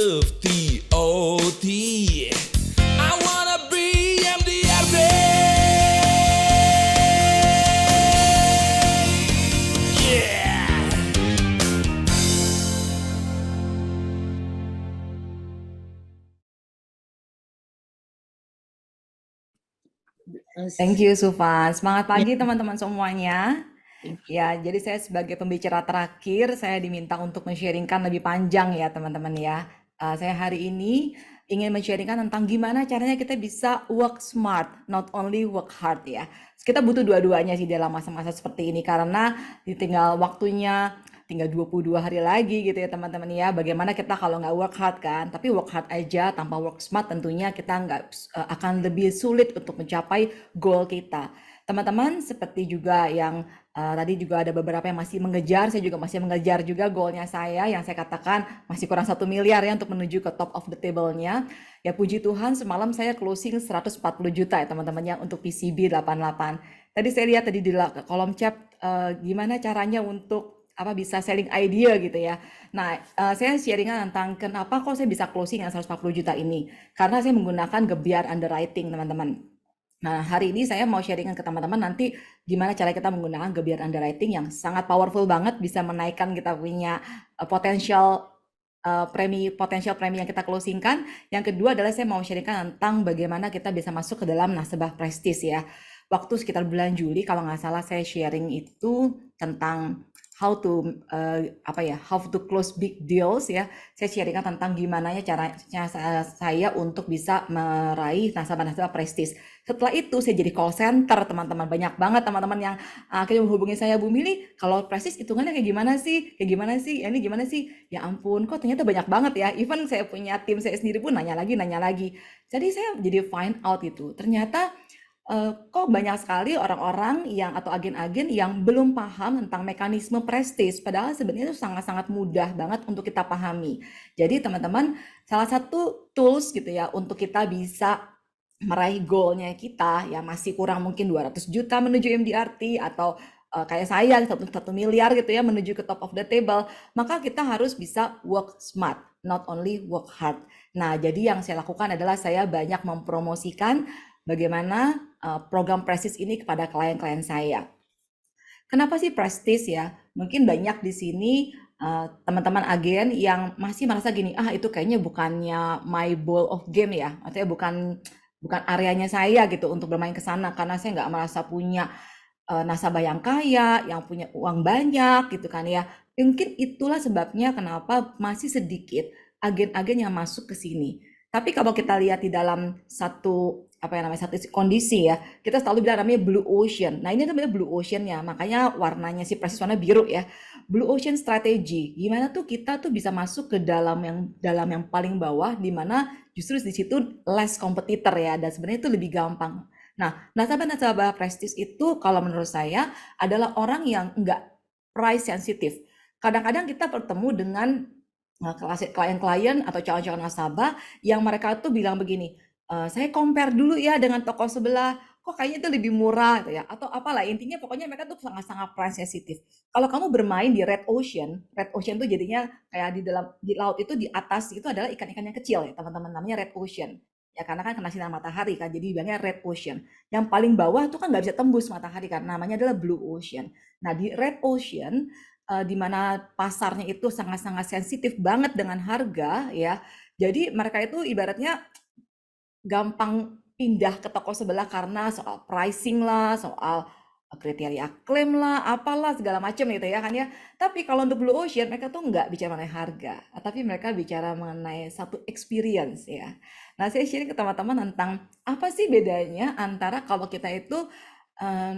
of TOT. I wanna be MDRT. Yeah. Thank you, Sufan. Semangat pagi teman-teman semuanya. Ya, jadi saya sebagai pembicara terakhir, saya diminta untuk men-sharingkan lebih panjang ya teman-teman ya. Saya hari ini ingin men-sharingkan tentang gimana caranya kita bisa work smart, not only work hard ya. Kita butuh dua-duanya sih dalam masa-masa seperti ini karena ditinggal waktunya tinggal 22 hari lagi gitu ya teman-teman ya. Bagaimana kita kalau nggak work hard kan, tapi work hard aja tanpa work smart tentunya kita nggak akan lebih sulit untuk mencapai goal kita. Teman-teman seperti juga yang tadi juga ada beberapa yang masih mengejar, saya juga masih mengejar juga goalnya saya yang saya katakan masih kurang 1 miliar ya untuk menuju ke top of the table-nya. Ya puji Tuhan semalam saya closing 140 juta ya teman-teman ya untuk PCB 88. Tadi saya lihat tadi di kolom chat gimana caranya untuk bisa selling idea gitu ya. Nah, saya sharingan tentang kenapa kok saya bisa closing yang 140 juta ini. Karena saya menggunakan Gebiar underwriting, teman-teman. Nah, hari ini saya mau sharingan ke teman-teman nanti gimana cara kita menggunakan Gebiar underwriting yang sangat powerful banget bisa menaikkan kita punya potensial potensial premi yang kita closingkan. Yang kedua adalah saya mau sharingkan tentang bagaimana kita bisa masuk ke dalam nasabah prestis ya. Waktu sekitar bulan Juli kalau nggak salah saya sharing itu tentang how to how to close big deals ya. Saya sharingkan tentang gimana caranya saya untuk bisa meraih nasabah-nasabah prestis. Setelah itu saya jadi call center teman-teman. Banyak banget teman-teman yang akhirnya menghubungi saya, Bu Mili, kalau prestis hitungannya kayak gimana sih? Kayak gimana sih? Ini gimana sih? Ya ampun, kok ternyata banyak banget ya. Even saya punya tim saya sendiri pun nanya lagi, nanya lagi. Jadi saya jadi find out itu. Ternyata kok banyak sekali orang-orang yang atau agen-agen yang belum paham tentang mekanisme prestis, padahal sebenarnya itu sangat-sangat mudah banget untuk kita pahami. Jadi teman-teman, salah satu tools gitu ya untuk kita bisa meraih goalnya kita ya masih kurang mungkin 200 juta menuju MDRT atau kayak saya 1 miliar gitu ya menuju ke top of the table, maka kita harus bisa work smart, not only work hard. Nah, jadi yang saya lakukan adalah saya banyak mempromosikan bagaimana program prestis ini kepada klien-klien saya. Kenapa sih prestis ya? Mungkin banyak di sini teman-teman agen yang masih merasa gini, itu kayaknya bukannya my ball of game ya, artinya bukan areanya saya gitu untuk bermain ke sana karena saya nggak merasa punya nasabah yang kaya, yang punya uang banyak gitu kan ya. Mungkin itulah sebabnya kenapa masih sedikit agen-agen yang masuk ke sini. Tapi kalau kita lihat di dalam satu kondisi ya, kita selalu bilang namanya blue ocean. Nah, ini namanya blue ocean ya, makanya warnanya si persis warna biru ya. Blue ocean strategy. Gimana tuh kita tuh bisa masuk ke dalam yang paling bawah di mana justru di situ less competitor ya dan sebenarnya itu lebih gampang. Nah, nasabah-nasabah prestis itu kalau menurut saya adalah orang yang enggak price sensitive. Kadang-kadang kita bertemu dengan klien-klien atau calon-calon nasabah yang mereka tuh bilang begini, saya compare dulu ya dengan toko sebelah, kok kayaknya itu lebih murah gitu ya, atau apalah intinya pokoknya mereka tuh sangat-sangat price sensitive. Kalau kamu bermain di red ocean tuh jadinya kayak di laut itu di atas itu adalah ikan-ikan yang kecil ya teman-teman namanya red ocean. Ya karena kan kena sinar matahari kan, jadi bilangnya red ocean. Yang paling bawah tuh kan nggak bisa tembus matahari karena namanya adalah blue ocean. Nah di red ocean di mana pasarnya itu sangat-sangat sensitif banget dengan harga ya. Jadi mereka itu ibaratnya gampang pindah ke toko sebelah karena soal pricing lah, soal kriteria klaim lah, apalah segala macam gitu ya kan ya. Tapi kalau untuk Blue Ocean mereka tuh nggak bicara mengenai harga, tapi mereka bicara mengenai satu experience ya. Nah saya sharing ke teman-teman tentang apa sih bedanya antara kalau kita itu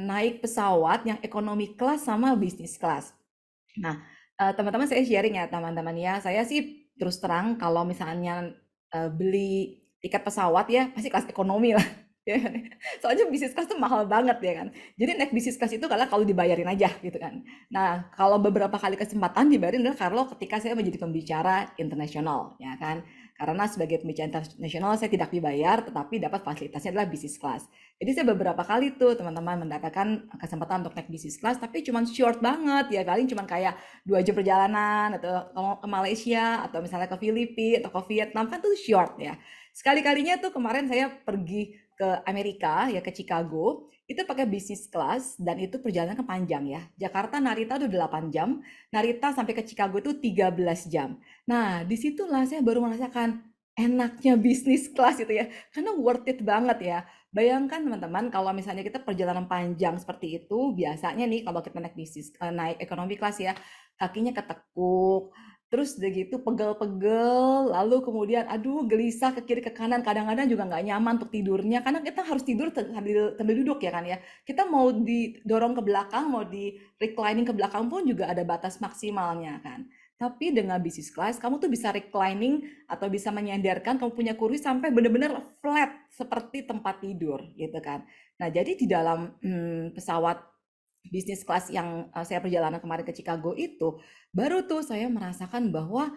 naik pesawat yang economy class sama business class. Nah, teman-teman saya sharing ya teman-teman ya, saya sih terus terang kalau misalnya beli tiket pesawat ya pasti kelas ekonomi lah. Ya kan? Soalnya bisnis kelas tuh mahal banget ya kan. Jadi naik bisnis kelas itu kalau dibayarin aja gitu kan. Nah, kalau beberapa kali kesempatan dibayarin adalah kalau ketika saya menjadi pembicara internasional ya kan. Karena sebagai pembicara internasional saya tidak dibayar, tetapi dapat fasilitasnya adalah business class. Jadi saya beberapa kali tuh teman-teman mendapatkan kesempatan untuk naik business class, tapi cuma short banget ya, paling cuma kayak 2 jam perjalanan atau ke Malaysia atau misalnya ke Filipina atau ke Vietnam, kan tuh short ya. Sekali-kalinya tuh kemarin saya pergi ke Amerika ya, ke Chicago, itu pakai business class dan itu perjalanan kan panjang ya. Jakarta Narita udah 8 jam, Narita sampai ke Chicago itu 13 jam. Nah, disitulah saya baru merasakan enaknya bisnis kelas itu ya, karena worth it banget ya. Bayangkan teman-teman kalau misalnya kita perjalanan panjang seperti itu, biasanya nih kalau kita naik bisnis, naik ekonomi kelas ya, kakinya ketekuk, terus udah gitu pegel-pegel, lalu kemudian aduh gelisah ke kiri ke kanan, kadang-kadang juga nggak nyaman untuk tidurnya, karena kita harus tidur sambil duduk ya kan ya. Kita mau didorong ke belakang, mau di reclining ke belakang pun juga ada batas maksimalnya kan. Tapi dengan business class, kamu tuh bisa reclining atau bisa menyandarkan, kamu punya kursi sampai benar-benar flat seperti tempat tidur gitu kan. Nah, jadi di dalam pesawat business class yang saya perjalanan kemarin ke Chicago itu, baru tuh saya merasakan bahwa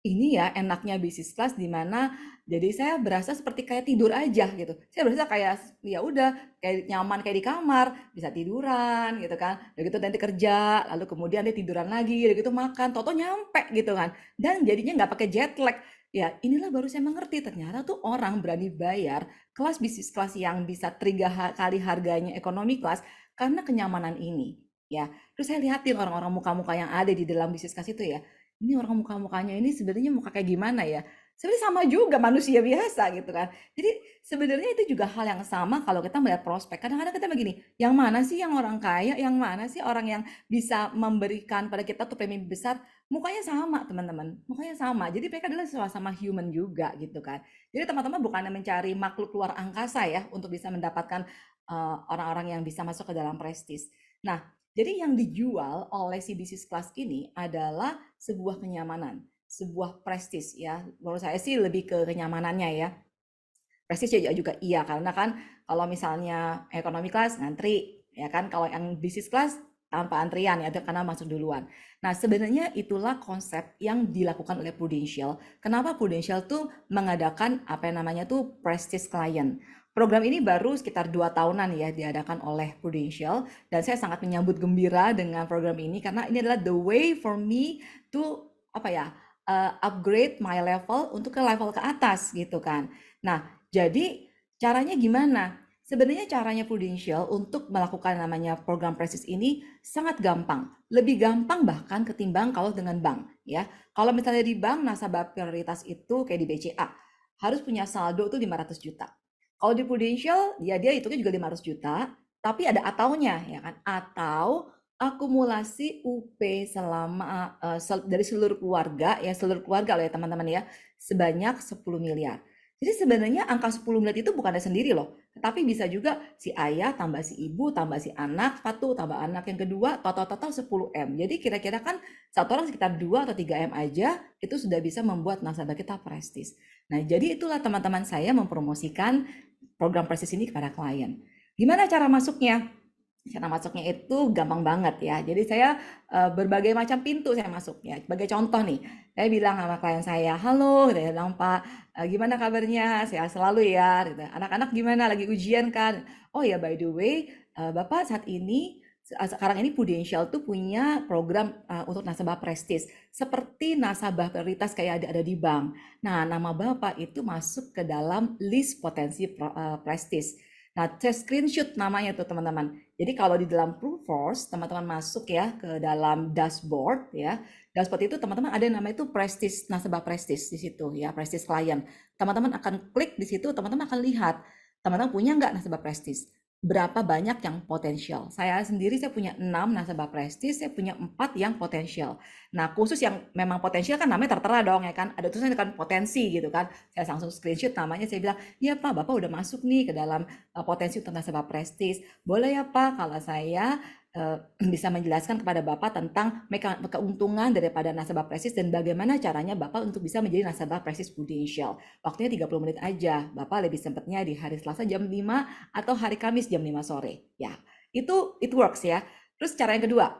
ini ya enaknya business class di mana jadi saya berasa seperti kayak tidur aja gitu. Saya berasa kayak ya udah kayak nyaman kayak di kamar, bisa tiduran gitu kan. Udah gitu nanti kerja, lalu kemudian dia tiduran lagi, udah gitu makan, toto nyampe gitu kan. Dan jadinya nggak pakai jet lag. Ya inilah baru saya mengerti ternyata tuh orang berani bayar kelas bisnis kelas yang bisa 3 kali harganya ekonomi kelas karena kenyamanan ini. Ya, terus saya lihatin orang-orang muka-muka yang ada di dalam bisnis kelas itu ya. Ini orang muka-mukanya ini sebenarnya muka kayak gimana ya? Sebenarnya sama juga manusia biasa gitu kan. Jadi sebenarnya itu juga hal yang sama kalau kita melihat prospek. Kadang-kadang kita begini, yang mana sih yang orang kaya, yang mana sih orang yang bisa memberikan pada kita tuh premi besar? Mukanya sama teman-teman, mukanya sama. Jadi mereka adalah sama-sama human juga gitu kan. Jadi teman-teman bukannya mencari makhluk luar angkasa ya untuk bisa mendapatkan orang-orang yang bisa masuk ke dalam prestis. Nah, jadi yang dijual oleh si bisnis kelas ini adalah sebuah kenyamanan, sebuah prestis ya. Menurut saya sih lebih ke kenyamanannya ya. Prestis juga iya karena kan kalau misalnya ekonomi kelas ngantri ya kan, kalau yang bisnis kelas tanpa antrian ya karena masuk duluan. Nah, sebenarnya itulah konsep yang dilakukan oleh Prudential. Kenapa Prudential tuh mengadakan apa yang namanya tuh prestige client. Program ini baru sekitar 2 tahunan ya diadakan oleh Prudential dan saya sangat menyambut gembira dengan program ini karena ini adalah the way for me to apa ya upgrade my level untuk ke level ke atas gitu kan. Nah, jadi caranya gimana? Sebenarnya caranya Prudential untuk melakukan namanya program prestis ini sangat gampang. Lebih gampang bahkan ketimbang kalau dengan bank ya. Kalau misalnya di bank nasabah prioritas itu kayak di BCA harus punya saldo tuh 500 juta. Kalau di Prudential dia hitungnya juga 500 juta, tapi ada ataunya ya kan. Atau akumulasi UP selama dari seluruh keluarga ya, seluruh keluarga loh ya teman-teman ya, sebanyak 10 miliar. Jadi sebenarnya angka 10 miliar itu bukan ada sendiri loh, tapi bisa juga si ayah tambah si ibu tambah si anak satu tambah anak yang kedua total-total 10 M. Jadi kira-kira kan satu orang sekitar 2 atau 3 M aja itu sudah bisa membuat nasabah kita prestis. Nah, jadi itulah teman-teman saya mempromosikan program prestis ini kepada klien. Gimana cara masuknya? Cara masuknya itu gampang banget ya. Jadi saya berbagai macam pintu saya masuk ya. Sebagai contoh nih, saya bilang sama klien saya, halo, gitu ya, bilang Pak, gimana kabarnya? Sehat selalu ya. Gitu. Anak-anak gimana? Lagi ujian kan? Oh ya, by the way, Bapak saat ini sekarang ini Prudential tuh punya program untuk nasabah prestis seperti nasabah prioritas kayak ada di bank. Nah, nama Bapak itu masuk ke dalam list potensi prestis. Nah, saya screenshot namanya tuh teman-teman. Jadi kalau di dalam Proofforce, teman-teman masuk ya ke dalam dashboard ya. Dashboard itu teman-teman ada yang namanya itu prestis, nasabah prestis di situ ya, prestis klien. Teman-teman akan klik di situ, teman-teman akan lihat teman-teman punya nggak nasabah prestis. Berapa banyak yang potensial. Saya sendiri saya punya 6 nasabah prestis, saya punya 4 yang potensial. Nah, khusus yang memang potensial kan namanya tertera dong ya kan. Ada tulisannya kan potensi gitu kan. Saya langsung screenshot namanya, saya bilang, "Iya Pak, Bapak udah masuk nih ke dalam potensi untuk nasabah prestis. Boleh ya Pak kalau saya bisa menjelaskan kepada Bapak tentang keuntungan daripada nasabah prestis dan bagaimana caranya Bapak untuk bisa menjadi nasabah prestis Prudential. Waktunya 30 menit aja. Bapak lebih sempatnya di hari Selasa jam 5 atau hari Kamis jam 5 sore." Ya, itu it works ya. Terus cara yang kedua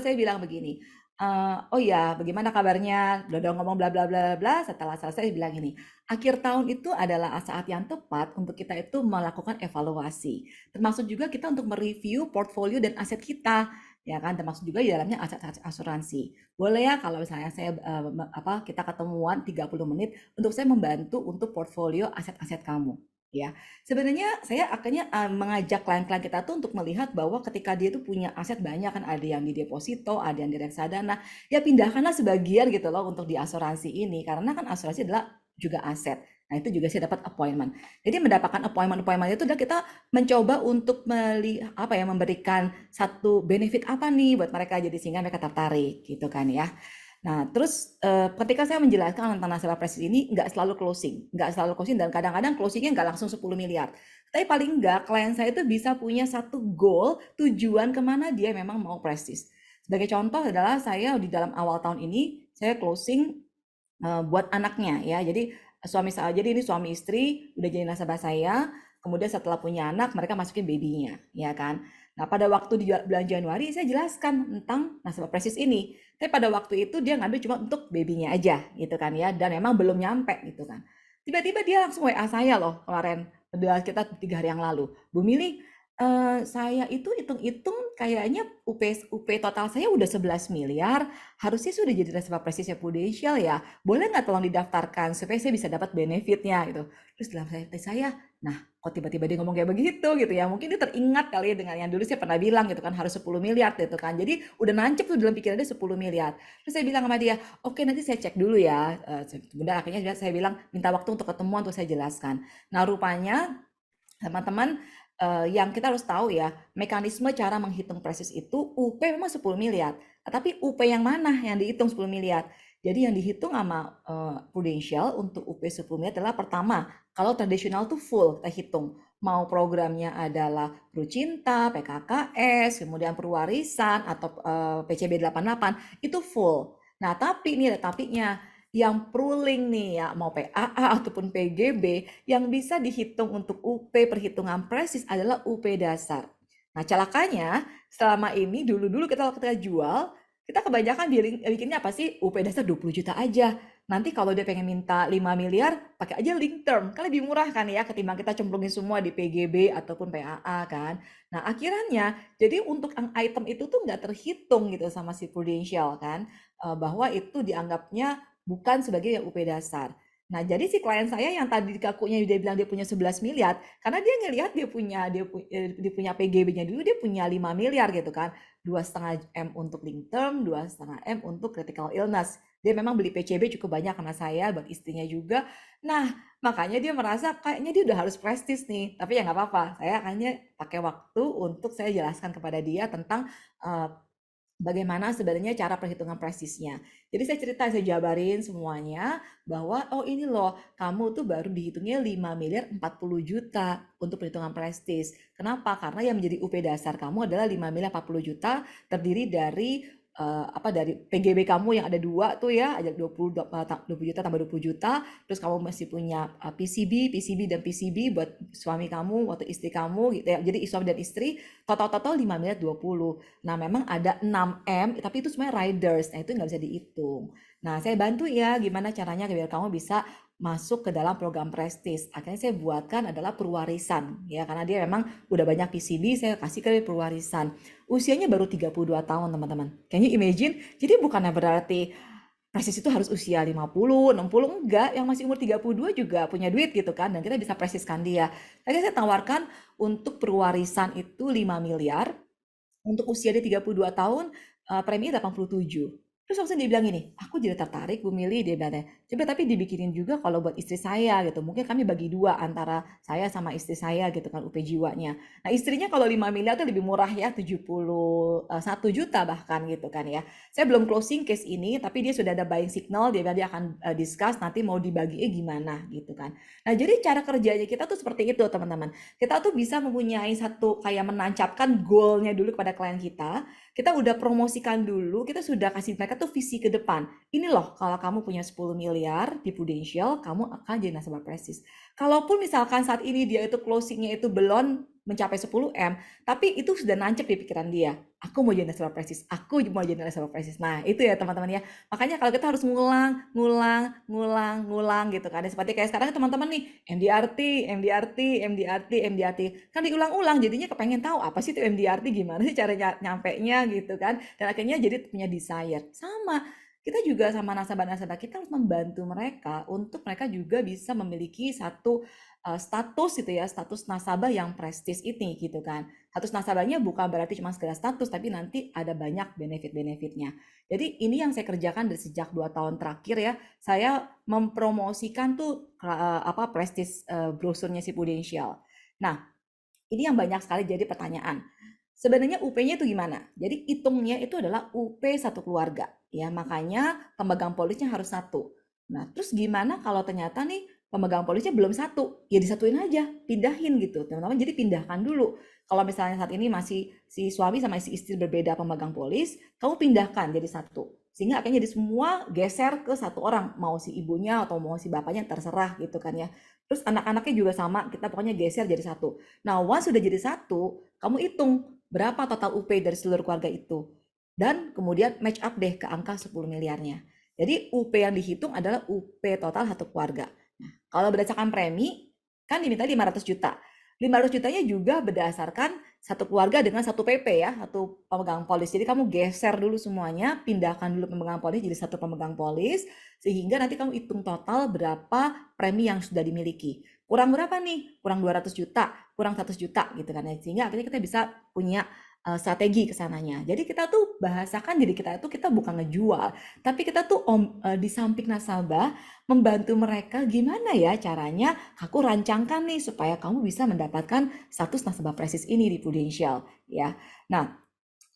saya bilang begini, Oh ya, bagaimana kabarnya? Udah ngomong bla bla bla bla. Setelah selesai bilang ini, akhir tahun itu adalah saat yang tepat untuk kita itu melakukan evaluasi. Termasuk juga kita untuk mereview portfolio dan aset kita, ya kan? Termasuk juga di dalamnya aset-aset asuransi. Boleh ya kalau misalnya saya kita ketemuan 30 menit untuk saya membantu untuk portfolio aset-aset kamu. Ya, sebenarnya saya akhirnya mengajak klien-klien kita tuh untuk melihat bahwa ketika dia tuh punya aset banyak kan ada yang di deposito, ada yang di reksadana, ya pindahkanlah sebagian gitu loh untuk di asuransi ini karena kan asuransi adalah juga aset. Nah, itu juga saya dapat appointment. Jadi mendapatkan appointment itu udah kita mencoba untuk memberikan satu benefit apa nih buat mereka jadi sehingga mereka tertarik gitu kan ya. Nah, terus ketika saya menjelaskan tentang nasabah prestis ini nggak selalu closing dan kadang-kadang closingnya nggak langsung 10 miliar. Tapi paling nggak klien saya itu bisa punya satu goal, tujuan kemana dia memang mau prestis. Sebagai contoh adalah saya di dalam awal tahun ini saya closing buat anaknya ya. Jadi ini suami istri udah jadi nasabah saya. Kemudian setelah punya anak mereka masukin babynya, ya kan. Nah pada waktu di bulan Januari saya jelaskan tentang nasabah prestis ini. Tapi pada waktu itu dia ngambil cuma untuk babynya aja gitu kan ya. Dan memang belum nyampe gitu kan. Tiba-tiba dia langsung WA saya loh kemarin. Udah kita 3 hari yang lalu. Bu Mili, saya itu hitung-hitung kayaknya UP total saya udah 11 miliar, harusnya sudah jadi nasabah prestisnya Prudential ya. Boleh nggak tolong didaftarkan supaya saya bisa dapat benefitnya gitu. Terus dalam hati saya, nah kok tiba-tiba dia ngomong kayak begitu gitu ya. Mungkin dia teringat kali ya dengan yang dulu saya pernah bilang gitu kan harus 10 miliar gitu kan. Jadi udah nancep tuh dalam pikiran dia 10 miliar. Terus saya bilang sama dia, oke nanti saya cek dulu ya. Kemudian akhirnya saya bilang minta waktu untuk ketemuan untuk saya jelaskan. Nah rupanya teman-teman, yang kita harus tahu ya, mekanisme cara menghitung prestis itu UP memang 10 miliar. Tapi UP yang mana yang dihitung 10 miliar? Jadi yang dihitung sama Prudential untuk UP 10 miliar adalah pertama, kalau tradisional tuh full kita hitung. Mau programnya adalah Prucinta, PKKS, kemudian Perwarisan atau PCB 88 itu full. Nah, tapi ini ada tapinya yang pruling nih ya, mau PAA ataupun PGB yang bisa dihitung untuk UP perhitungan prestis adalah UP dasar. Nah, celakanya selama ini dulu-dulu kita jual, kita kebanyakan bikinnya apa sih? UP dasar 20 juta aja. Nanti kalau dia pengen minta 5 miliar, pakai aja link term. Kan lebih murah kan ya ketimbang kita cemplungin semua di PGB ataupun PAA kan. Nah, akhirnya jadi untuk item itu tuh nggak terhitung gitu sama si Prudential kan. Bahwa itu dianggapnya bukan sebagai UP dasar. Nah, jadi si klien saya yang tadi kakunya dia bilang dia punya 11 miliar, karena dia ngelihat dia punya PGB-nya dulu dia punya 5 miliar gitu kan. 2,5 M untuk link term, 2,5 M untuk critical illness. Dia memang beli PCB cukup banyak karena saya, buat istrinya juga. Nah, makanya dia merasa kayaknya dia udah harus prestis nih. Tapi ya nggak apa-apa, saya hanya pakai waktu untuk saya jelaskan kepada dia tentang bagaimana sebenarnya cara perhitungan prestisnya. Jadi saya cerita, saya jabarin semuanya bahwa oh ini loh, kamu tuh baru dihitungnya 5 miliar 40 juta untuk perhitungan prestis. Kenapa? Karena yang menjadi UP dasar kamu adalah 5 miliar 40 juta terdiri dari dari PGB kamu yang ada 2 tuh ya, ada 20 juta tambah 20 juta, terus kamu masih punya PCB dan PCB buat suami kamu atau istri kamu gitu ya. Jadi suami dan istri total 5 miliar 20. Nah, memang ada 6M, tapi itu sebenarnya riders. Nah, itu nggak bisa dihitung. Nah, saya bantu ya gimana caranya biar kamu bisa masuk ke dalam program prestis. Akhirnya saya buatkan adalah perwarisan ya karena dia memang udah banyak PCB, saya kasih ke perwarisan. Usianya baru 32 tahun, teman-teman. Can you imagine? Jadi bukannya berarti prestis itu harus usia 50, 60, enggak. Yang masih umur 32 juga punya duit gitu kan. Dan kita bisa prestiskan dia. Tadi saya tawarkan untuk perwarisan itu 5 miliar. Untuk usia dia 32 tahun, premi 87. Terus langsung dia bilang gini, aku jadi tertarik Bu Mili, dia bilang, coba tapi dibikinin juga kalau buat istri saya gitu. Mungkin kami bagi dua antara saya sama istri saya gitu kan UP jiwanya. Nah istrinya kalau 5 miliar itu lebih murah ya, 71 juta bahkan gitu kan ya. Saya belum closing case ini, tapi dia sudah ada buying signal, dia bilang dia akan discuss nanti mau dibaginya gimana gitu kan. Nah jadi cara kerjanya kita tuh seperti itu teman-teman. Kita tuh bisa mempunyai satu kayak menancapkan goalnya dulu kepada klien kita udah promosikan dulu, kita sudah kasih mereka tuh visi ke depan. Ini loh, kalau kamu punya 10 miliar di Prudential, kamu akan jadi nasabah prestis. Kalaupun misalkan saat ini dia itu closingnya itu belum mencapai 10M, tapi itu sudah nancep di pikiran dia. Aku mau jadi nasabah prestis, aku mau jadi nasabah prestis. Nah, itu ya teman-teman ya. Makanya kalau kita harus ngulang, ngulang, ngulang, ngulang gitu kan. Seperti kayak sekarang teman-teman nih, MDRT, MDRT, MDRT, MDRT. Kan diulang-ulang, jadinya kepengen tahu apa sih itu MDRT, gimana sih cara nyampe-nya gitu kan. Dan akhirnya jadi punya desire. Sama, kita juga sama nasabah-nasabah kita harus membantu mereka untuk mereka juga bisa memiliki satu status gitu ya, status nasabah yang prestis ini gitu kan. Status nasabahnya bukan berarti cuma sekedar status, tapi nanti ada banyak benefit-benefitnya. Jadi ini yang saya kerjakan dari sejak 2 tahun terakhir ya. Saya mempromosikan tuh apa prestis brosurnya si Prudential. Nah, ini yang banyak sekali jadi pertanyaan. Sebenarnya UP-nya itu gimana? Jadi hitungnya itu adalah UP satu keluarga. Ya, makanya pemegang polisnya harus satu. Nah, terus gimana kalau ternyata nih pemegang polisnya belum satu? Ya disatuin aja, pindahin gitu. Teman-teman jadi pindahkan dulu. Kalau misalnya saat ini masih si suami sama si istri berbeda pemegang polis, kamu pindahkan jadi satu. Sehingga akhirnya jadi semua geser ke satu orang. Mau si ibunya atau mau si bapaknya terserah gitu kan ya. Terus anak-anaknya juga sama, kita pokoknya geser jadi satu. Nah, once sudah jadi satu, kamu hitung berapa total UP dari seluruh keluarga itu. Dan kemudian match up deh ke angka 10 miliarnya. Jadi UP yang dihitung adalah UP total satu keluarga. Nah, kalau berdasarkan premi, kan diminta 500 juta. 500 jutanya juga berdasarkan satu keluarga dengan satu PP ya, satu pemegang polis. Jadi kamu geser dulu semuanya, pindahkan dulu pemegang polis jadi satu pemegang polis, sehingga nanti kamu hitung total berapa premi yang sudah dimiliki. Kurang berapa nih? Kurang 200 juta, kurang 100 juta gitu kan. Sehingga akhirnya kita bisa punya strategi ke sananya. Jadi kita tuh bahasakan diri kita itu kita bukan ngejual, tapi kita tuh di samping nasabah membantu mereka gimana ya caranya aku rancangkan nih supaya kamu bisa mendapatkan status nasabah prestis ini di Prudential ya. Nah,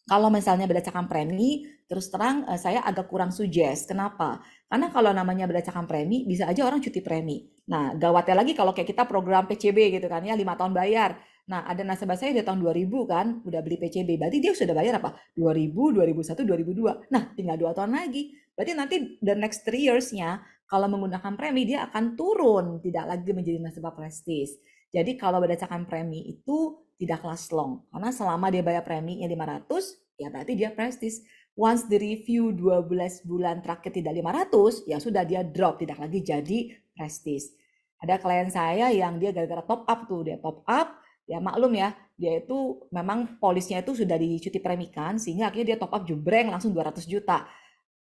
kalau misalnya berdasarkan premi, terus terang saya agak kurang suggest. Kenapa? Karena kalau namanya berdasarkan premi, bisa aja orang cuti premi. Nah, gawatnya lagi kalau kayak kita program PCB gitu kan ya, 5 tahun bayar. Nah, ada nasabah saya di tahun 2000 kan, udah beli PCB. Berarti dia sudah bayar apa? 2000, 2001, 2002. Nah, tinggal 2 tahun lagi. Berarti nanti the next 3 years-nya, kalau menggunakan premi, dia akan turun. Tidak lagi menjadi nasabah prestis. Jadi kalau berdasarkan premi itu tidak last long. Karena selama dia bayar preminya 500, ya berarti dia prestis. Once di review 12 bulan terakhir tidak 500, ya sudah dia drop, tidak lagi jadi prestis. Ada klien saya yang dia gara-gara top up tuh, dia top up, ya maklum ya, dia itu memang polisnya itu sudah dicuti premikan, sehingga akhirnya dia top up jubreng langsung 200 juta.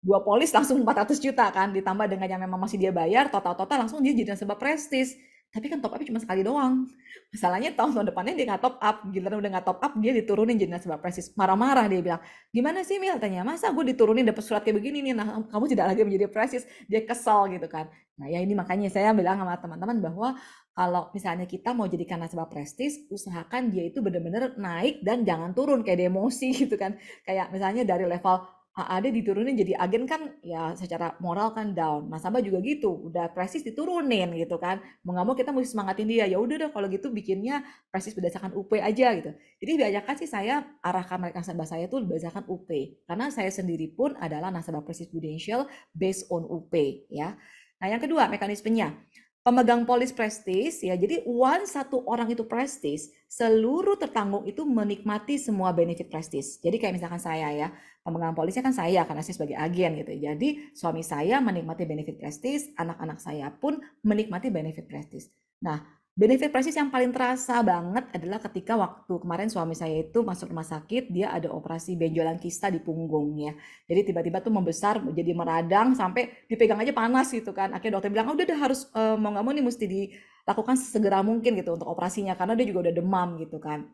2 polis langsung 400 juta kan, ditambah dengan yang memang masih dia bayar, total-total langsung dia jadi nasabah prestis. Tapi kan top up cuma sekali doang. Masalahnya tahun depannya dia nggak top up, giliran udah nggak top up dia diturunin jadi nasabah prestis. Marah-marah dia bilang, gimana sih Mil? Tanya, masa gue diturunin dapat surat kayak begini nih, nah kamu tidak lagi menjadi prestis. Dia kesal gitu kan. Nah ya ini makanya saya bilang sama teman-teman bahwa kalau misalnya kita mau jadikan nasabah prestis, usahakan dia itu benar-benar naik dan jangan turun kayak demosi gitu kan. Kayak misalnya dari level AAD diturunin jadi agen kan ya secara moral kan down. Nasabah juga gitu, udah prestis diturunin gitu kan. Mau nggak mau kita mesti semangatin dia. Ya udah deh kalau gitu bikinnya prestis berdasarkan UP aja gitu. Jadi biasakan sih saya arahkan mereka nasabah saya tuh berdasarkan UP. Karena saya sendiri pun adalah nasabah prestis Prudential based on UP ya. Nah, yang kedua mekanismenya. Pemegang polis prestis ya. Jadi once satu orang itu prestis, seluruh tertanggung itu menikmati semua benefit prestis. Jadi kayak misalkan saya ya, pemegang polisnya kan saya karena saya sebagai agen gitu. Jadi suami saya menikmati benefit prestis, anak-anak saya pun menikmati benefit prestis. Nah, benefit prestis yang paling terasa banget adalah ketika waktu kemarin suami saya itu masuk rumah sakit, dia ada operasi benjolan kista di punggungnya. Jadi tiba-tiba tuh membesar, jadi meradang sampai dipegang aja panas gitu kan. Akhirnya dokter bilang, oh, udah harus mau nggak mau nih mesti dilakukan sesegera mungkin gitu untuk operasinya karena dia juga udah demam gitu kan.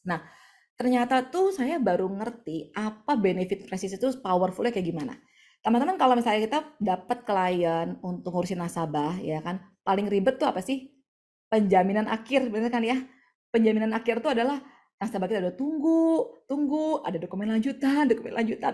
Nah, ternyata tuh saya baru ngerti apa benefit prestis itu powerfulnya kayak gimana. Teman-teman kalau misalnya kita dapat klien untuk ngurusin nasabah ya kan, paling ribet tuh apa sih? Penjaminan akhir, bener kan ya? Penjaminan akhir itu adalah nasabah kita udah tunggu, ada dokumen lanjutan,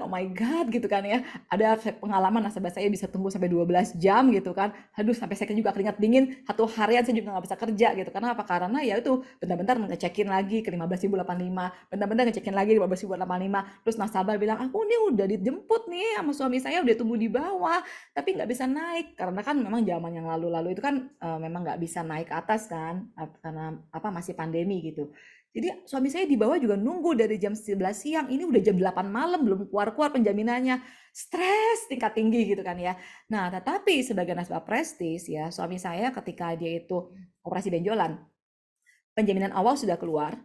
oh my god gitu kan ya. Ada pengalaman nasabah saya bisa tunggu sampai 12 jam gitu kan. Aduh sampai saya juga keringat dingin, satu harian saya juga nggak bisa kerja gitu. Karena apa? Karena ya itu bentar-bentar ngecekin lagi ke 15.085, bentar-bentar ngecekin lagi 15.085. Terus nasabah bilang, aku nih udah dijemput nih sama suami saya udah tunggu di bawah, tapi nggak bisa naik karena kan memang zaman yang lalu-lalu itu kan memang nggak bisa naik ke atas kan karena apa masih pandemi gitu. Jadi suami saya di bawah juga nunggu dari jam 11 siang, ini udah jam 8 malam belum keluar-keluar penjaminannya. Stres tingkat tinggi gitu kan ya. Nah, tetapi sebagai nasabah prestis ya, suami saya ketika dia itu operasi benjolan, penjaminan awal sudah keluar,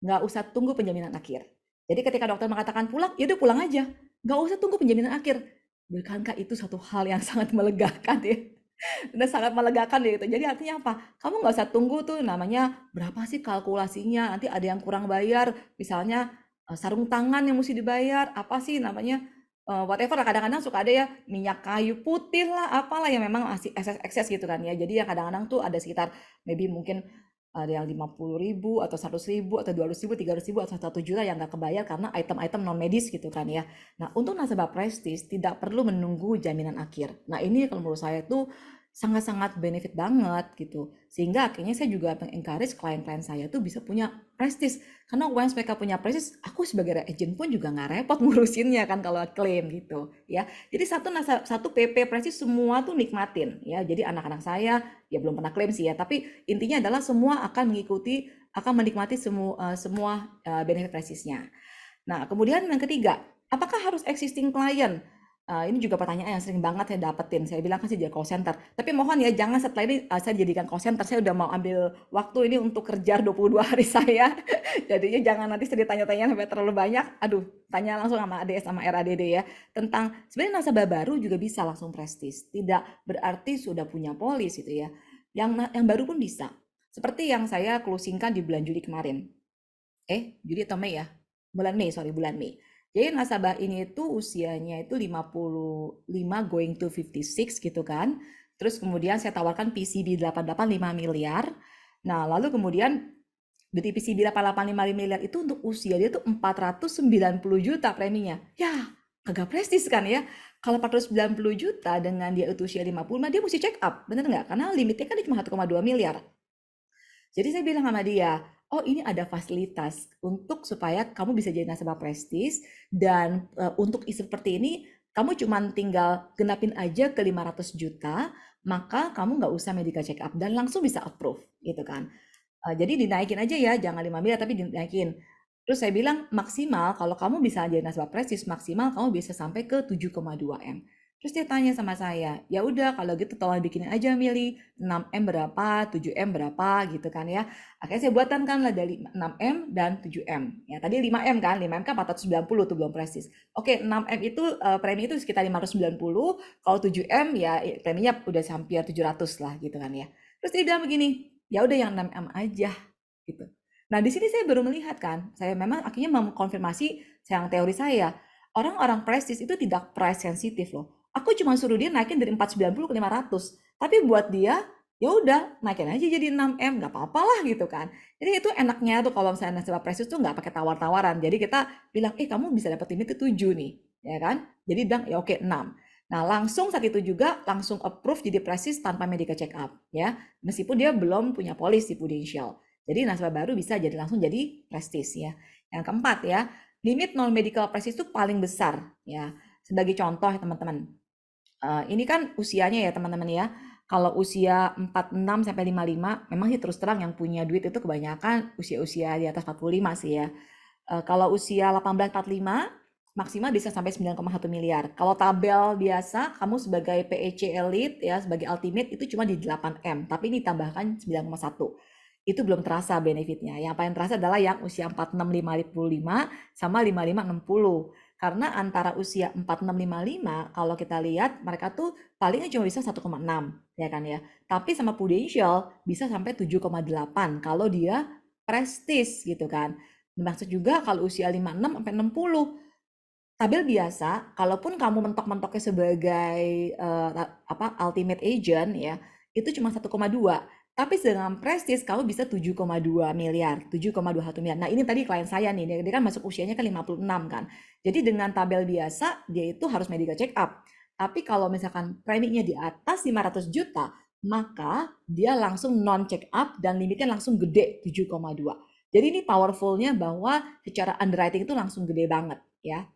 nggak usah tunggu penjaminan akhir. Jadi ketika dokter mengatakan pulang, ya udah pulang aja. Nggak usah tunggu penjaminan akhir. Bukankah itu satu hal yang sangat melegakan ya? Udah sangat melegakan deh itu. Jadi artinya apa? Kamu nggak usah tunggu tuh namanya berapa sih kalkulasinya, nanti ada yang kurang bayar, misalnya sarung tangan yang mesti dibayar, apa sih namanya, whatever lah, kadang-kadang suka ada ya minyak kayu putih lah, apalah yang memang masih ekses-ekses gitu kan ya. Jadi ya kadang-kadang tuh ada sekitar maybe mungkin ada yang 50.000 atau 100.000 atau 200.000, 300.000 atau 1 juta yang nggak kebayar karena item-item non medis gitu kan ya. Nah, untuk nasabah prestis tidak perlu menunggu jaminan akhir. Nah, ini kalau menurut saya tuh sangat-sangat benefit banget gitu. Sehingga akhirnya saya juga encourage klien-klien saya tuh bisa punya prestis. Karena once mereka punya prestis, aku sebagai agent pun juga nggak repot ngurusinnya kan kalau klaim gitu ya. Jadi satu PP prestis semua tuh nikmatin ya. Jadi anak-anak saya ya belum pernah klaim sih ya, tapi intinya adalah semua akan mengikuti, akan menikmati semua benefit prestisnya. Nah, kemudian yang ketiga, apakah harus existing client? Ini juga pertanyaan yang sering banget saya dapetin. Saya bilang kan sih dia call center. Tapi mohon ya jangan setelah ini saya jadikan call center. Saya udah mau ambil waktu ini untuk kerja 22 hari saya. Jadinya jangan nanti saya ditanya-tanya sampai terlalu banyak. Aduh, tanya langsung sama ADS sama RADD ya. Tentang sebenarnya nasabah baru juga bisa langsung prestis. Tidak berarti sudah punya polis gitu ya. Yang baru pun bisa. Seperti yang saya closingkan di bulan Juli kemarin. Juli atau Mei ya? Bulan Mei. Jadi nasabah ini itu usianya itu 55 going to 56 gitu kan. Terus kemudian saya tawarkan PCB 885 miliar. Nah, lalu kemudian di PCB 885 miliar itu untuk usia dia tuh 490 juta preminya. Ya, kagak prestis kan ya. Kalau 490 juta dengan dia itu usia 55, dia mesti check up, bener nggak? Karena limitnya kan cuma 1,2 miliar. Jadi saya bilang sama dia, oh ini ada fasilitas untuk supaya kamu bisa jadi nasabah prestis dan untuk seperti ini kamu cuma tinggal genapin aja ke 500 juta, maka kamu nggak usah medical check up dan langsung bisa approve gitu kan. Jadi dinaikin aja ya, jangan 5 miliar tapi dinaikin. Terus saya bilang maksimal kalau kamu bisa jadi nasabah prestis maksimal kamu bisa sampai ke 7,2 M. Terus dia tanya sama saya, ya udah kalau gitu tolong bikinin aja Mili, 6M berapa, 7M berapa gitu kan ya. Akhirnya saya buatkan kan lah dari 6M dan 7M. Ya tadi 5M kan, 5M kan 490 tuh belum prestis. Oke, 6M itu premi itu sekitar 590, kalau 7M ya preminya udah hampir 700 lah gitu kan ya. Terus dia bilang begini, ya udah yang 6M aja gitu. Nah, di sini saya baru melihat kan, saya memang akhirnya mengkonfirmasi yang teori saya. Orang-orang prestis itu tidak price sensitif loh. Aku cuma suruh dia naikin dari 490 ke 500. Tapi buat dia, ya udah naikin aja jadi 6M, nggak apa-apa lah gitu kan. Jadi itu enaknya tuh kalau misalnya nasabah prestis tuh nggak pakai tawar-tawaran. Jadi kita bilang, kamu bisa dapat limit ke 7 nih, ya kan? Jadi bilang, ya oke 6. Nah, langsung saat itu juga langsung approve jadi prestis tanpa medical check up, ya. Meskipun dia belum punya polis di Prudential. Jadi nasabah baru bisa jadi langsung jadi prestis ya. Yang keempat ya, limit non medical prestis itu paling besar ya. Sebagai contoh ya teman-teman, ini kan usianya ya teman-teman ya. Kalau usia 46 sampai 55, memang sih terus terang yang punya duit itu kebanyakan usia-usia di atas 45 sih ya. Kalau usia 18-45, maksimal bisa sampai 9,1 miliar. Kalau tabel biasa, kamu sebagai PEC Elite ya, sebagai Ultimate itu cuma di 8M, tapi ini tambahkan 9,1. Itu belum terasa benefitnya. Yang paling terasa adalah yang usia 46-55 sama 55-60. Karena antara usia 4655 kalau kita lihat mereka tuh palingnya cuma bisa 1,6 ya kan ya. Tapi sama Prudential bisa sampai 7,8 kalau dia prestis gitu kan. Maksud juga kalau usia 56 sampai 60 tabel biasa, kalaupun kamu mentok-mentoknya sebagai ultimate agent ya, itu cuma 1,2. Tapi sedangkan prestis kamu bisa 7,2 miliar, 7,21 miliar. Nah, ini tadi klien saya nih, dia kan masuk usianya kan 56 kan. Jadi dengan tabel biasa dia itu harus medical check up. Tapi kalau misalkan preminya di atas 500 juta, maka dia langsung non check up dan limitnya langsung gede 7,2. Jadi ini powerfulnya bahwa secara underwriting itu langsung gede banget ya.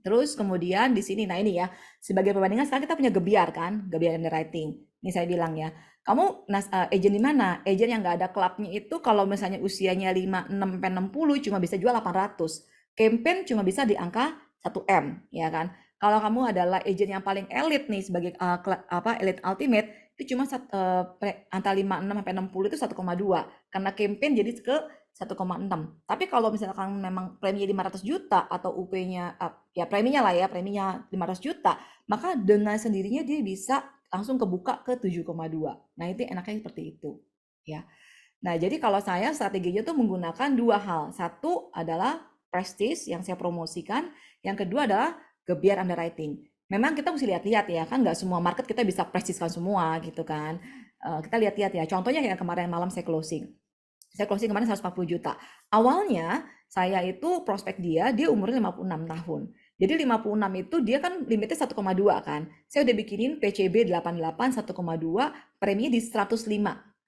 Terus kemudian di sini, nah ini ya, sebagai perbandingan sekarang kita punya Gebiar kan, Gebiar underwriting. Ini saya bilang ya, kamu agent di mana? Agent yang nggak ada klubnya itu kalau misalnya usianya 56 sampai 60 cuma bisa jual 800. Campaign cuma bisa di angka 1M, ya kan? Kalau kamu adalah agent yang paling elit nih sebagai elite ultimate itu cuma antara 56 sampai 60 itu 1,2 karena campaign jadi ke 1,6. Tapi kalau misalkan memang preminya 500 juta atau UP-nya ya preminya lah ya, preminya 500 juta, maka dengan sendirinya dia bisa langsung kebuka ke 7,2. Nah, itu enaknya seperti itu, ya. Nah, jadi kalau saya strateginya tuh menggunakan dua hal. Satu adalah prestige yang saya promosikan, yang kedua adalah gebiar underwriting. Memang kita mesti lihat-lihat ya, kan nggak semua market kita bisa prestigekan semua gitu kan. Kita lihat-lihat ya, contohnya kayak kemarin malam saya closing. Saya closing kemarin 140 juta. Awalnya saya itu prospek dia umurnya 56 tahun. Jadi 56 itu dia kan limitnya 1,2 kan. Saya udah bikinin PCB 88 1,2, preminya di 105,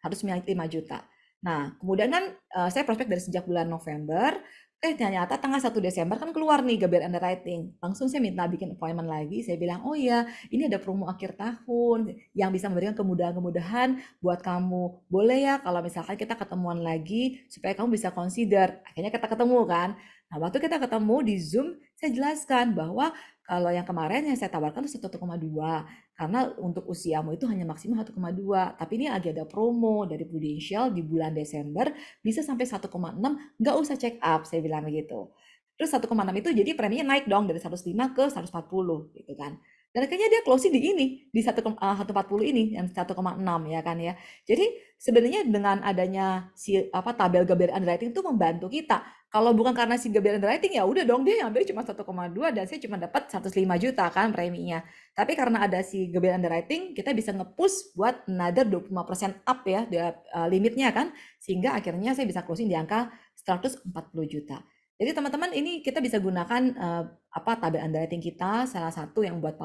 harus 5 juta. Nah, kemudian kan saya prospek dari sejak bulan November, ternyata tanggal 1 Desember kan keluar nih Gabriel Underwriting. Langsung saya minta bikin appointment lagi, saya bilang, oh iya ini ada promo akhir tahun yang bisa memberikan kemudahan-kemudahan buat kamu. Boleh ya kalau misalkan kita ketemuan lagi supaya kamu bisa consider. Akhirnya kita ketemu kan. Nah, waktu kita ketemu di Zoom, saya jelaskan bahwa kalau yang kemarin yang saya tawarkan itu 1,2 karena untuk usiamu itu hanya maksimal 1,2. Tapi ini lagi ada promo dari Prudential di bulan Desember bisa sampai 1,6, nggak usah check up, saya bilang begitu. Terus 1,6 itu jadi preminya naik dong dari 105 ke 140 gitu kan. Dan akhirnya dia closing di ini, di 140 ini, yang 1,6 ya kan ya. Jadi sebenarnya dengan adanya si tabel Gabriel Underwriting itu membantu kita. Kalau bukan karena si Gabriel Underwriting ya udah dong dia ambil cuma 1,2 dan saya cuma dapat 105 juta kan preminya. Tapi karena ada si Gabriel Underwriting kita bisa nge-push buat another 25% up ya limitnya kan. Sehingga akhirnya saya bisa closing di angka 140 juta. Jadi teman-teman ini kita bisa gunakan tabel underwriting kita salah satu yang buat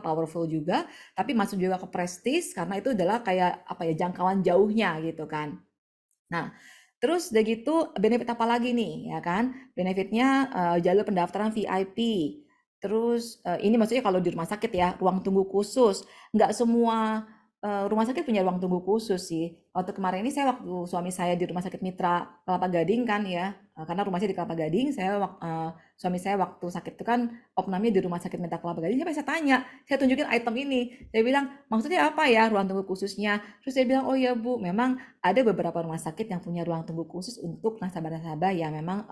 powerful juga, tapi masuk juga ke prestige karena itu adalah kayak jangkauan jauhnya gitu kan. Nah, terus udah gitu benefit apa lagi nih ya kan? Benefitnya jalur pendaftaran VIP. Terus ini maksudnya kalau di rumah sakit ya, ruang tunggu khusus. Nggak semua rumah sakit punya ruang tunggu khusus sih. Waktu kemarin ini waktu suami saya di Rumah Sakit Mitra Kelapa Gading kan ya, karena rumah saya di Kelapa Gading, suami saya waktu sakit itu kan opnamnya di Rumah Sakit Mitra Kelapa Gading, saya tanya, saya tunjukin item ini, saya bilang maksudnya apa ya ruang tunggu khususnya? Terus saya bilang oh ya Bu, memang ada beberapa rumah sakit yang punya ruang tunggu khusus untuk nasabah-nasabah yang memang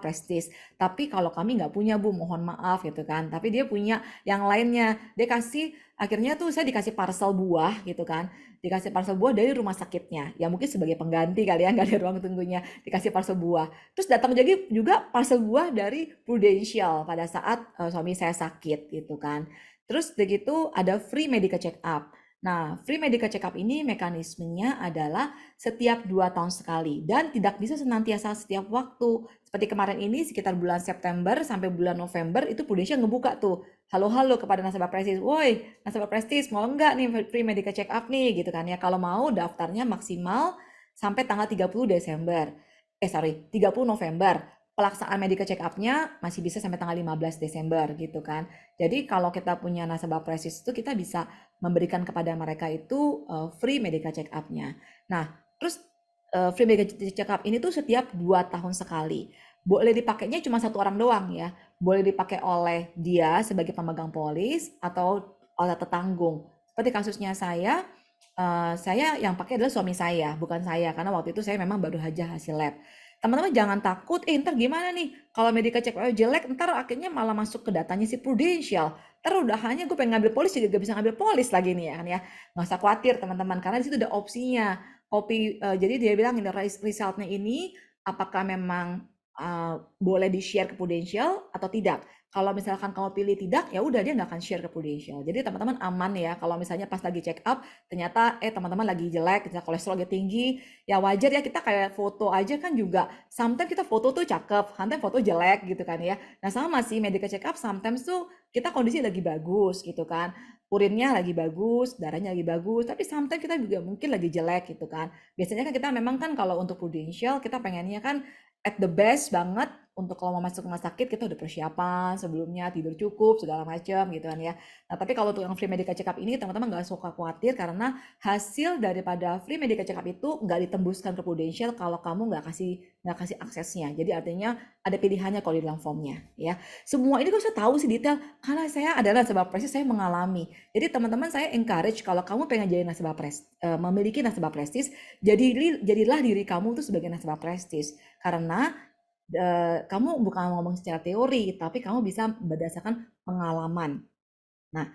prestis. Tapi kalau kami nggak punya Bu, mohon maaf gitu kan. Tapi dia punya yang lainnya, dia kasih akhirnya tuh saya dikasih parcel buah gitu kan, dikasih parcel buah dari rumah sakitnya ya mungkin sebagai pengganti kali ya, nggak ada ruang tunggunya, dikasih parcel buah. Terus datang jadi juga parcel buah dari Prudential pada saat suami saya sakit gitu kan. Terus begitu ada free medical check up. Nah, free medical check up ini mekanismenya adalah setiap 2 tahun sekali dan tidak bisa senantiasa setiap waktu. Seperti kemarin ini sekitar bulan September sampai bulan November itu Prudential ngebuka tuh halo-halo kepada nasabah prestis, woi nasabah prestis mau enggak nih free medical check up nih gitu kan ya. Kalau mau daftarnya maksimal sampai tanggal 30 Desember. 30 November. Pelaksanaan medical check up-nya masih bisa sampai tanggal 15 Desember gitu kan. Jadi kalau kita punya nasabah prestis itu kita bisa memberikan kepada mereka itu free medical check up-nya. Nah, terus free medical check up ini tuh setiap 2 tahun sekali. Boleh dipakainya cuma satu orang doang ya. Boleh dipakai oleh dia sebagai pemegang polis atau oleh tetanggung. Seperti kasusnya saya yang pakai adalah suami saya, bukan saya. Karena waktu itu saya memang baru aja hasil lab. Teman-teman jangan takut, ntar gimana nih kalau medical check up jelek, ntar akhirnya malah masuk ke datanya si Prudential. Ntar udah hanya gue pengen ngambil polis juga gak bisa ngambil polis lagi nih ya kan ya. Nggak usah khawatir teman-teman, karena di situ ada opsinya. Jadi dia bilang ini resultnya ini apakah memang boleh di-share ke Prudential atau tidak. Kalau misalkan kamu pilih tidak, ya udah dia nggak akan share ke Prudential. Jadi teman-teman aman ya. Kalau misalnya pas lagi check up, ternyata teman-teman lagi jelek, kolesterol lagi tinggi, ya wajar ya kita kayak foto aja kan juga. Sometimes kita foto tuh cakep, sometimes foto jelek gitu kan ya. Nah sama sih medical check up, sometimes tuh kita kondisi lagi bagus gitu kan. Urinnya lagi bagus, darahnya lagi bagus, tapi sometimes kita juga mungkin lagi jelek gitu kan. Biasanya kan kita memang kan kalau untuk Prudential kita pengennya kan at the best banget untuk kalau mau masuk rumah sakit kita udah persiapan sebelumnya, tidur cukup, segala macam gitu kan ya. Nah, tapi kalau untuk yang free medical check up ini teman-teman nggak suka khawatir karena hasil daripada free medical check up itu nggak ditembuskan ke Prudential kalau kamu nggak kasih aksesnya. Jadi artinya ada pilihannya kalau di dalam formnya ya. Semua ini kok saya tahu sih detail karena saya adalah nasabah prestis, saya mengalami. Jadi teman-teman saya encourage kalau kamu pengen jadi nasabah memiliki nasabah prestis, jadilah diri kamu tuh sebagai nasabah prestis. Karena kamu bukan ngomong secara teori, tapi kamu bisa berdasarkan pengalaman. Nah,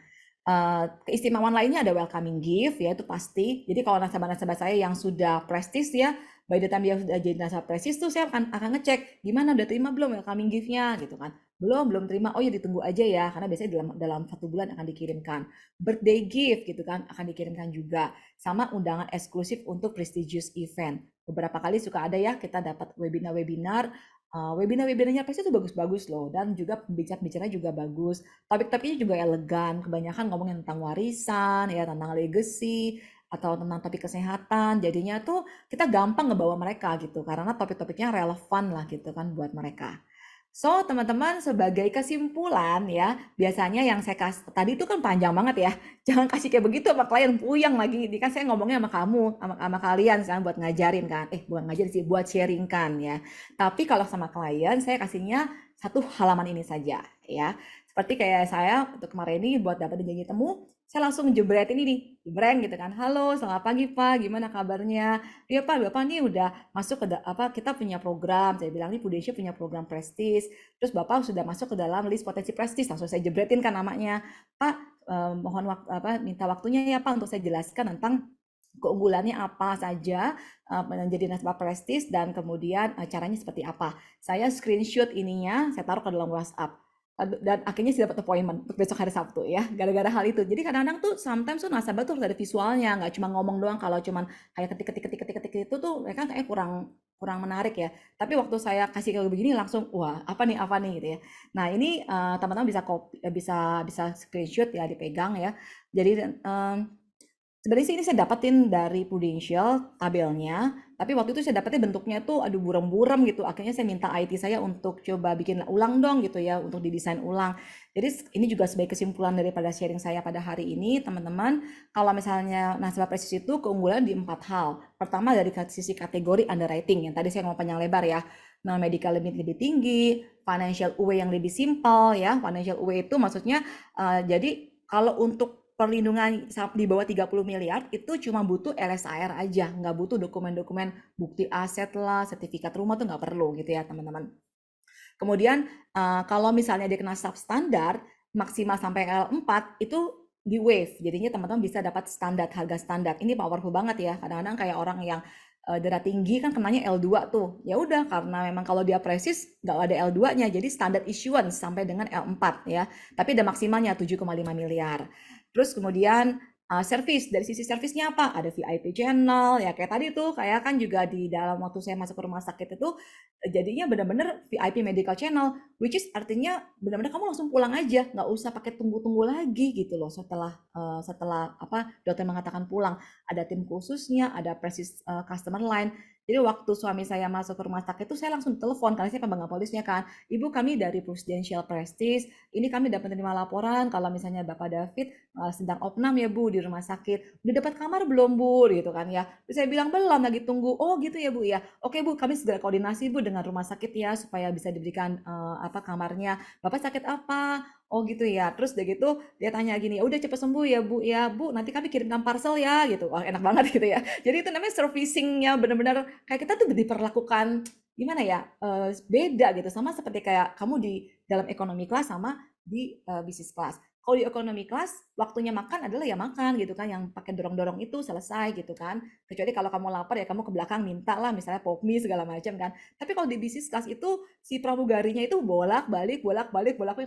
keistimewaan lainnya ada welcoming gift ya, itu pasti. Jadi kalau nasabah-nasabah saya yang sudah prestis ya, by the time dia sudah jadi nasabah prestis tuh saya akan ngecek gimana, udah terima belum welcoming gift-nya gitu kan. Belum terima. Oh ya ditunggu aja ya, karena biasanya dalam 1 bulan akan dikirimkan. Birthday gift gitu kan akan dikirimkan juga, sama undangan eksklusif untuk prestigious event. Beberapa kali suka ada ya kita dapat webinar-webinar. Webinar-webinarnya pasti itu bagus-bagus loh, dan juga pembicara juga bagus. Topik-topiknya juga elegan, kebanyakan ngomongin tentang warisan, ya tentang legacy, atau tentang topik kesehatan. Jadinya tuh kita gampang ngebawa mereka gitu, karena topik-topiknya relevan lah gitu kan buat mereka. So, teman-teman, sebagai kesimpulan ya, biasanya yang saya kasih tadi itu kan panjang banget ya. Jangan kasih kayak begitu sama klien, puyeng lagi. Ini kan saya ngomongnya sama kamu, sama kalian sekarang buat ngajarin kan. Bukan ngajarin sih, buat sharing kan ya. Tapi kalau sama klien, saya kasihnya 1 halaman ini saja ya. Seperti kayak saya untuk kemarin ini buat dapetin janji temu, saya langsung jebretin ini, jebreng gitu kan. Halo, selamat pagi Pak, gimana kabarnya? Iya Pak, Bapak nih udah masuk ke kita punya program. Saya bilang nih Prudential punya program prestis. Terus Bapak sudah masuk ke dalam list potensi prestis. Langsung saya jebretin kan namanya. Pak, mohon minta waktunya ya Pak untuk saya jelaskan tentang keunggulannya apa saja menjadi nasabah prestis dan kemudian caranya seperti apa. Saya screenshot ininya, saya taruh ke dalam WhatsApp. Dan akhirnya saya dapat appointment untuk besok hari Sabtu ya, gara-gara hal itu. Jadi kadang-kadang tuh sometimes tuh nasabah tuh harus ada visualnya, nggak cuma ngomong doang. Kalau cuman kayak ketik itu tuh mereka kayak kurang menarik ya. Tapi waktu saya kasih kayak begini langsung wah apa nih gitu ya. Nah ini teman-teman bisa bisa screenshot ya, dipegang ya. Jadi sebenarnya sih ini saya dapetin dari Prudential tabelnya, tapi waktu itu saya dapetin bentuknya tuh aduh buram-buram gitu. Akhirnya saya minta IT saya untuk coba bikin ulang dong gitu ya, untuk didesain ulang. Jadi ini juga sebagai kesimpulan daripada sharing saya pada hari ini, teman-teman. Kalau misalnya nasabah prestis itu keunggulan di 4 hal. Pertama dari sisi kategori underwriting, yang tadi saya ngomong panjang lebar ya. Nah, medical limit lebih tinggi, financial way yang lebih simpel ya. Financial way itu maksudnya jadi kalau untuk perlindungan di bawah 30 miliar itu cuma butuh LSIR aja, nggak butuh dokumen-dokumen bukti aset lah, sertifikat rumah tuh nggak perlu gitu ya teman-teman. Kemudian kalau misalnya dia kena substandar maksimal sampai L4 itu di waive, jadinya teman-teman bisa dapat harga standar. Ini powerful banget ya. Kadang-kadang kayak orang yang darah tinggi kan kenanya L2 tuh. Ya udah karena memang kalau dia presis nggak ada L2-nya, jadi standar issuance sampai dengan L4 ya. Tapi ada maksimalnya 7,5 miliar. Terus kemudian service, dari sisi servisnya apa? Ada VIP channel, ya kayak tadi tuh, kayak kan juga di dalam waktu saya masuk ke rumah sakit itu, jadinya benar-benar VIP medical channel, which is artinya benar-benar kamu langsung pulang aja, nggak usah pakai tunggu-tunggu lagi gitu loh setelah dokter mengatakan pulang. Ada tim khususnya, ada presis customer line. Jadi waktu suami saya masuk ke rumah sakit itu saya langsung telepon karena saya pemegang polisnya kan. Ibu kami dari Prudential Prestige, ini kami dapat menerima laporan kalau misalnya Bapak David sedang opnam ya Bu di rumah sakit. Udah dapat kamar belum Bu gitu kan ya. Terus saya bilang belum, lagi tunggu. Oh gitu ya Bu ya. Oke Bu, kami segera koordinasi Bu dengan rumah sakit ya supaya bisa diberikan kamarnya. Bapak sakit apa? Oh gitu ya. Terus udah gitu dia tanya gini, udah cepet sembuh ya Bu ya Bu, nanti kami kirimkan parcel ya gitu. Wah enak banget gitu ya. Jadi itu namanya servicingnya bener-bener kayak kita tuh diperlakukan gimana ya, beda gitu, sama seperti kayak kamu di dalam economy class sama di business class. Kalau di economy class waktunya makan adalah ya makan gitu kan, yang pakai dorong-dorong itu selesai gitu kan. Kecuali kalau kamu lapar ya kamu ke belakang minta lah misalnya pop mie segala macam kan. Tapi kalau di business class itu si pramugarinya itu bolak-balik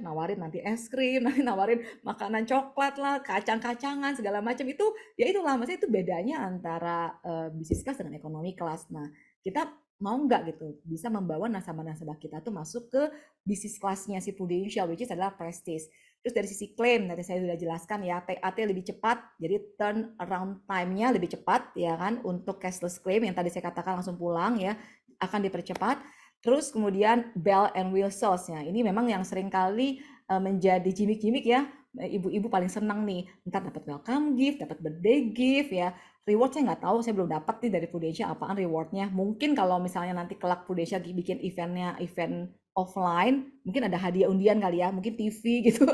nawarin nanti es krim, nanti nawarin makanan coklat lah, kacang-kacangan segala macam itu ya itulah maksudnya itu bedanya antara business class dengan economy class. Nah, kita mau nggak gitu bisa membawa nasabah-nasabah kita tuh masuk ke bisnis kelasnya si Prudential, which is adalah Prestige. Terus dari sisi klaim, tadi saya sudah jelaskan ya, TAT lebih cepat, jadi turn around time-nya lebih cepat ya kan, untuk cashless claim yang tadi saya katakan langsung pulang ya, akan dipercepat. Terus kemudian bell and wheel sales-nya. Ini memang yang sering kali menjadi gimmick-gimmick ya. Ibu-ibu paling senang nih, ntar dapat welcome gift, dapat birthday gift ya. Reward saya nggak tahu, saya belum dapat nih dari Prudential apaan rewardnya. Mungkin kalau misalnya nanti kelak Prudential bikin event offline, mungkin ada hadiah undian kali ya, mungkin TV gitu.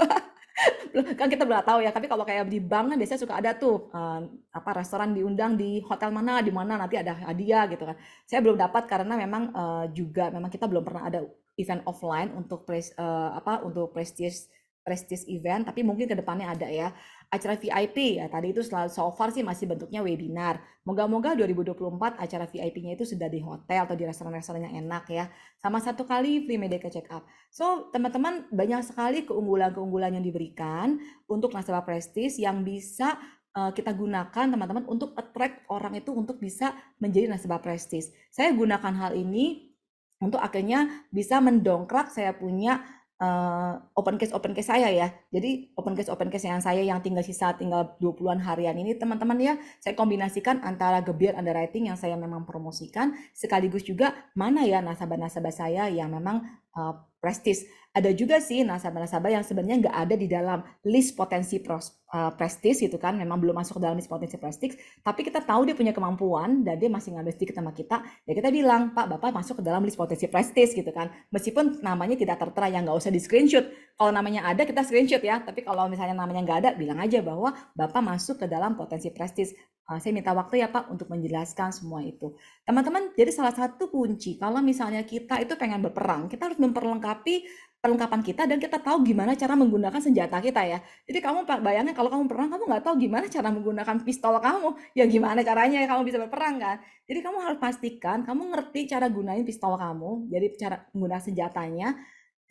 Kan kita belum tahu ya, tapi kalau kayak di bank kan biasanya suka ada tuh apa restoran diundang di hotel mana di mana nanti ada hadiah gitu kan. Saya belum dapat karena memang juga memang kita belum pernah ada event offline untuk apa untuk prestige event, tapi mungkin ke depannya ada ya. Acara VIP ya tadi itu selalu so far sih masih bentuknya webinar. Moga-moga 2024 acara VIP-nya itu sudah di hotel atau di restoran-restoran yang enak ya. Sama satu kali free medical check up. So, teman-teman banyak sekali keunggulan-keunggulan yang diberikan untuk nasabah prestis yang bisa kita gunakan teman-teman untuk attract orang itu untuk bisa menjadi nasabah prestis. Saya gunakan hal ini untuk akhirnya bisa mendongkrak saya punya open case saya ya. Jadi open case yang saya yang tinggal 20-an harian ini teman-teman ya, saya kombinasikan antara gebyar underwriting yang saya memang promosikan sekaligus juga mana ya nasabah-nasabah saya yang memang prestis. Ada juga sih nasabah-nasabah yang sebenarnya nggak ada di dalam list potensi prestis gitu kan, memang belum masuk ke dalam list potensi prestis, tapi kita tahu dia punya kemampuan dan dia masih ngambil sedikit sama kita, ya kita bilang, Pak, Bapak masuk ke dalam list potensi prestis gitu kan, meskipun namanya tidak tertera, ya nggak usah di screenshot. Kalau namanya ada kita screenshot ya, tapi kalau misalnya namanya nggak ada, bilang aja bahwa Bapak masuk ke dalam potensi prestis. Saya minta waktu ya Pak untuk menjelaskan semua itu. Teman-teman, jadi salah satu kunci kalau misalnya kita itu pengen berperang, kita harus memperlengkapi perlengkapan kita dan kita tahu gimana cara menggunakan senjata kita ya. Jadi kamu bayangin kalau kamu perang, kamu nggak tahu gimana cara menggunakan pistol kamu, ya gimana caranya kamu bisa berperang kan. Jadi kamu harus pastikan kamu ngerti cara gunain pistol kamu, jadi cara menggunakan senjatanya.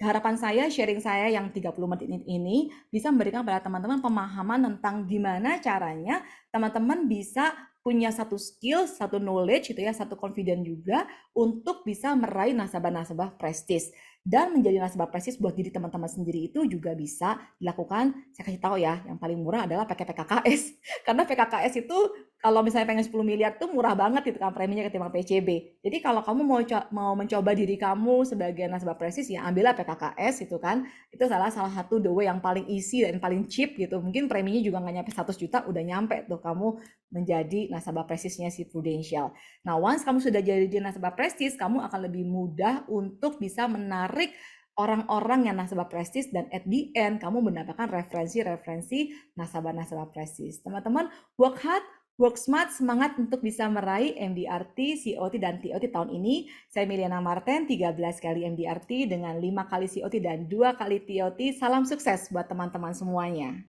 Harapan saya, sharing saya yang 30 menit ini bisa memberikan pada teman-teman pemahaman tentang gimana caranya teman-teman bisa punya satu skill, satu knowledge gitu ya, satu confident juga untuk bisa meraih nasabah-nasabah prestis. Dan menjadi nasabah prestis buat diri teman-teman sendiri itu juga bisa dilakukan, saya kasih tahu ya, yang paling murah adalah pakai PKKS. Karena PKKS itu kalau misalnya pengen 10 miliar tuh murah banget gitu kan preminya ketimbang PCB. Jadi kalau kamu mau mencoba diri kamu sebagai nasabah prestis ya ambillah PKKS itu kan. Itu salah satu the way yang paling easy dan paling cheap gitu. Mungkin preminya juga nggak nyampe 100 juta udah nyampe tuh kamu menjadi nasabah prestisnya si Prudential. Nah, once kamu sudah jadi nasabah prestis, kamu akan lebih mudah untuk bisa menarik orang-orang yang nasabah prestis dan at the end kamu mendapatkan referensi-referensi nasabah-nasabah prestis. Teman-teman, work hard, work smart, semangat untuk bisa meraih MDRT, COT, dan TOT tahun ini. Saya Miliana Marten, 13 kali MDRT dengan 5 kali COT dan 2 kali TOT. Salam sukses buat teman-teman semuanya.